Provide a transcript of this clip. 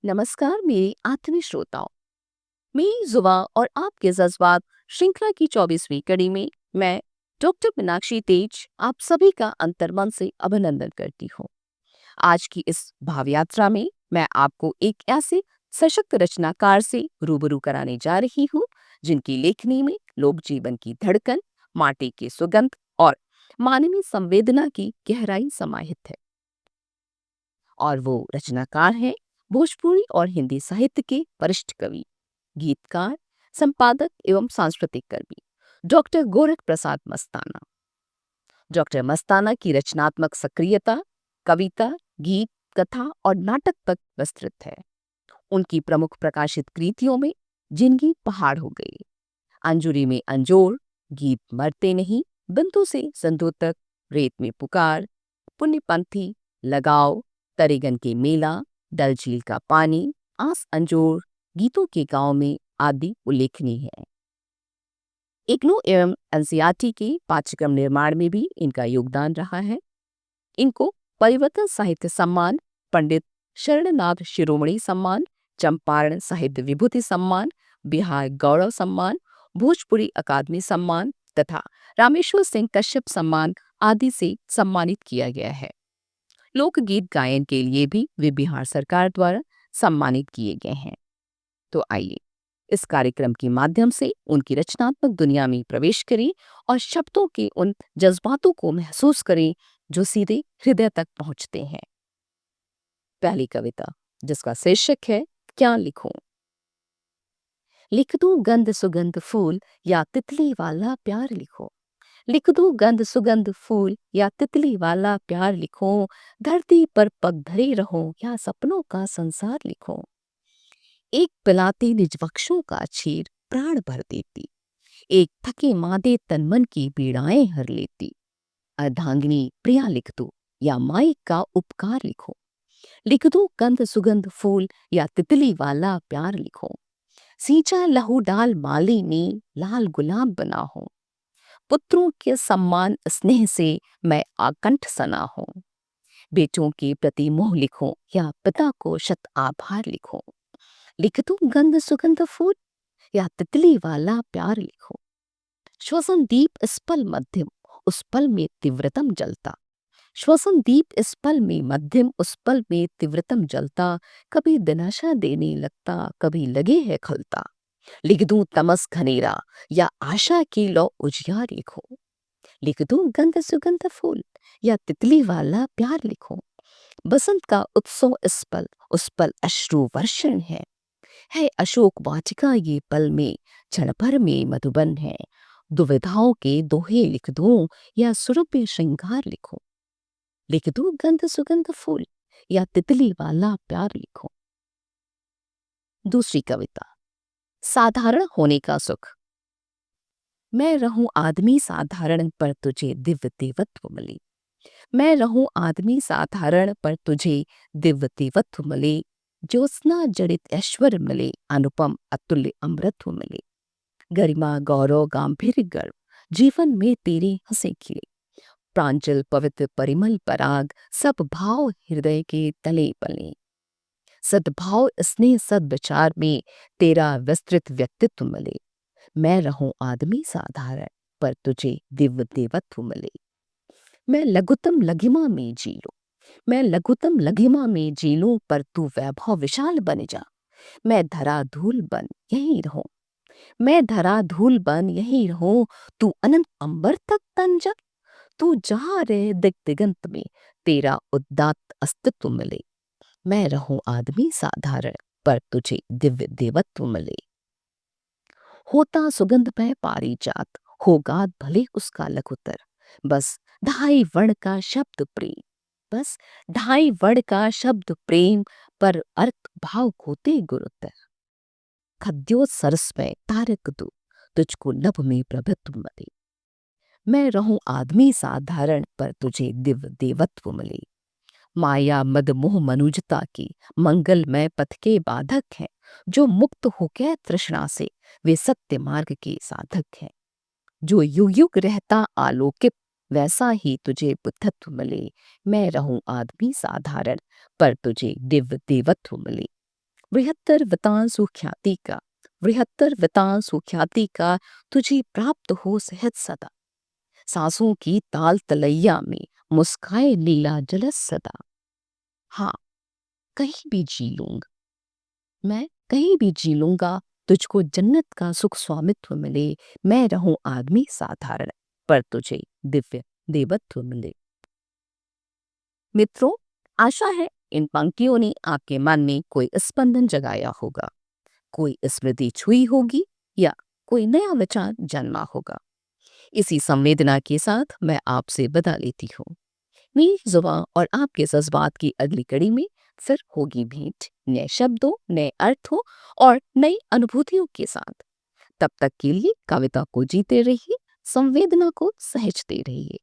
नमस्कार मेरे आत्मीय श्रोताओं। मेरी जुबान और आपके जज्बात श्रृंखला की 24वीं कड़ी में मैं डॉक्टर मीनाक्षी तेज आप सभी का अंतर्मन से अभिनंदन करती हूँ। आज की इस भाव यात्रा में मैं आपको एक ऐसे सशक्त रचनाकार से रूबरू कराने जा रही हूँ जिनकी लेखनी में लोक जीवन की धड़कन, माटी की सुगंध और मानवीय संवेदना की गहराई समाहित है। और वो रचनाकार हैं भोजपुरी और हिंदी साहित्य के वरिष्ठ कवि, गीतकार, संपादक एवं सांस्कृतिक कर्मी डॉक्टर गोरख प्रसाद मस्ताना। डॉक्टर मस्ताना की रचनात्मक सक्रियता कविता, गीत, कथा और नाटक तक विस्तृत है। उनकी प्रमुख प्रकाशित कृतियों में जिंदगी पहाड़ हो गई, अंजुरी में अंजोर, गीत मरते नहीं, बिंदु से संदूर तक, रेत में पुकार, पुण्यपंथी, लगाओ, तरेगन के मेला, डल झील का पानी, आस अंजोर, गीतों के गांव में आदि उल्लेखनीय है। इग्नू एवं एनसीईआरटी के पाठ्यक्रम निर्माण में भी इनका योगदान रहा है। इनको परिवर्तन साहित्य सम्मान, पंडित शरणनाथ शिरोमणि सम्मान, चंपारण साहित्य विभूति सम्मान, बिहार गौरव सम्मान, भोजपुरी अकादमी सम्मान तथा रामेश्वर सिंह कश्यप सम्मान आदि से सम्मानित किया गया है। लोकगीत गायन के लिए भी वे बिहार सरकार द्वारा सम्मानित किए गए हैं। तो आइए इस कार्यक्रम के माध्यम से उनकी रचनात्मक दुनिया में प्रवेश करें और शब्दों के उन जज्बातों को महसूस करें जो सीधे हृदय तक पहुंचते हैं। पहली कविता, जिसका शीर्षक है क्या लिखूं। लिख दूं गंध सुगंध फूल या तितली वाला प्यार लिखो। लिख दूं गंध सुगंध फूल या तितली वाला प्यार लिखो। धरती पर पग धरे रहो या सपनों का संसार लिखो। एक पिलाती निज वक्षों का चीर प्राण भर देती। एक थके मादे तन मन की पीड़ाएं हर लेती। अर्धांगिनी प्रिया लिख दो या माई का उपकार लिखो। लिख दो गंध सुगंध फूल या तितली वाला प्यार लिखो। सींचा लहू डाल माली ने लाल गुलाब बना हो। पुत्रों के सम्मान स्नेह से मैं आकंठ सना हूँ। बेटों के प्रति मोह लिखो या पिता को शत आभार लिखो। लिख दो गंध सुगंध फूल या तितली वाला प्यार लिखो। श्वसन दीप इस पल मध्यम उस पल में तीव्रतम जलता। श्वसन दीप इस पल में मध्यम उस पल में तीव्रतम जलता। कभी दिनाशा देने लगता, कभी लगे है खलता। लिख दूं तमस घनेरा या आशा की लौ उजियार लिखो। लिख दूं गंध सुगंध फूल या तितली वाला प्यार लिखो। बसंत का उत्सव इस पल उस पल अश्रु वर्षण है अशोक वाटिका ये पल में क्षण भर में मधुबन है। दुविधाओं के दोहे लिख दूं या सुरभि श्रृंगार लिखो। लिख दूं गंध सुगंध फूल या तितली वाला प्यार लिखो। दूसरी कविता, साधारण होने का सुख। मैं रहूं आदमी साधारण पर तुझे दिव्य देवत्व मिले। मैं रहूं आदमी साधारण पर तुझे दिव्य देवत्व मिले। ज्योत्सना जड़ित ऐश्वर्य मिले, अनुपम अतुल्य अमृतत्व मिले। गरिमा गौरव गांभीर्य गर्व जीवन में तेरे हंसे खिले। प्रांजल पवित्र परिमल पराग सब भाव हृदय के तले पले। सद्भाव स्नेह सद्विचार में तेरा विस्तृत व्यक्तित्व मिले। मैं रहूं आदमी साधारण पर तुझे दिव्य देवत्व मिले। मैं लघुतम लघिमा में जी लूं। मैं लघुतम लघिमा में जी लूं पर तू वैभव विशाल बन जा। मैं धरा धूल बन यहीं रहूं। मैं धरा धूल बन यहीं रहूं। तू अनंत अंबर तक तन जा। तू जहां रहे दिग दिगंत में तेरा उदात्त अस्तित्व मिले। मैं रहूं आदमी साधारण पर तुझे दिव्य देवत्व मिले। होता सुगंधमय पारिजात होगात भले उसका लघुतर। बस ढाई वर्ण का शब्द प्रेम। बस ढाई वर्ण का शब्द प्रेम पर अर्थ भाव होते गुरुतर। खद्यो सरस में तारक दो तुझको नभ में प्रभुत्व मिले। मैं रहूं आदमी साधारण पर तुझे दिव्य देवत्व मिले। माया मद मोह मनुजता की मंगलमय पथ के बाधक हैं। जो मुक्त हो गए तृष्णा से वे सत्य मार्ग के साधक हैं। जो युग युग रहता आलोकित वैसा ही तुझे बुद्धत्व मिले। मैं रहूं आदमी साधारण पर तुझे दिव्य देवत्व मिले। बृहत्तर वितांसु ख्याति का, बृहत्तर वितांसु ख्याति का तुझे प्राप्त हो सहज सदा। सांसों की ताल तलैया में मुस्काए लीला जलस सदा। हाँ, कहीं भी जी लूंगा, मैं कहीं भी जी लूंगा, तुझको जन्नत का सुख स्वामित्व मिले। मैं रहूं आदमी साधारण, पर तुझे दिव्य देवत्व मिले। मित्रों, आशा है इन पंक्तियों ने आपके मन में कोई स्पंदन जगाया होगा, कोई स्मृति छुई होगी या कोई नया विचार जन्मा होगा। इसी संवेदना के साथ मैं आपसे विदा लेती हूँ। मेरी जुबान और आपके जज्बात की अगली कड़ी में फिर होगी भेंट, नए शब्दों, नए अर्थों और नई अनुभूतियों के साथ। तब तक के लिए कविता को जीते रहिए, संवेदना को सहेजते रहिए।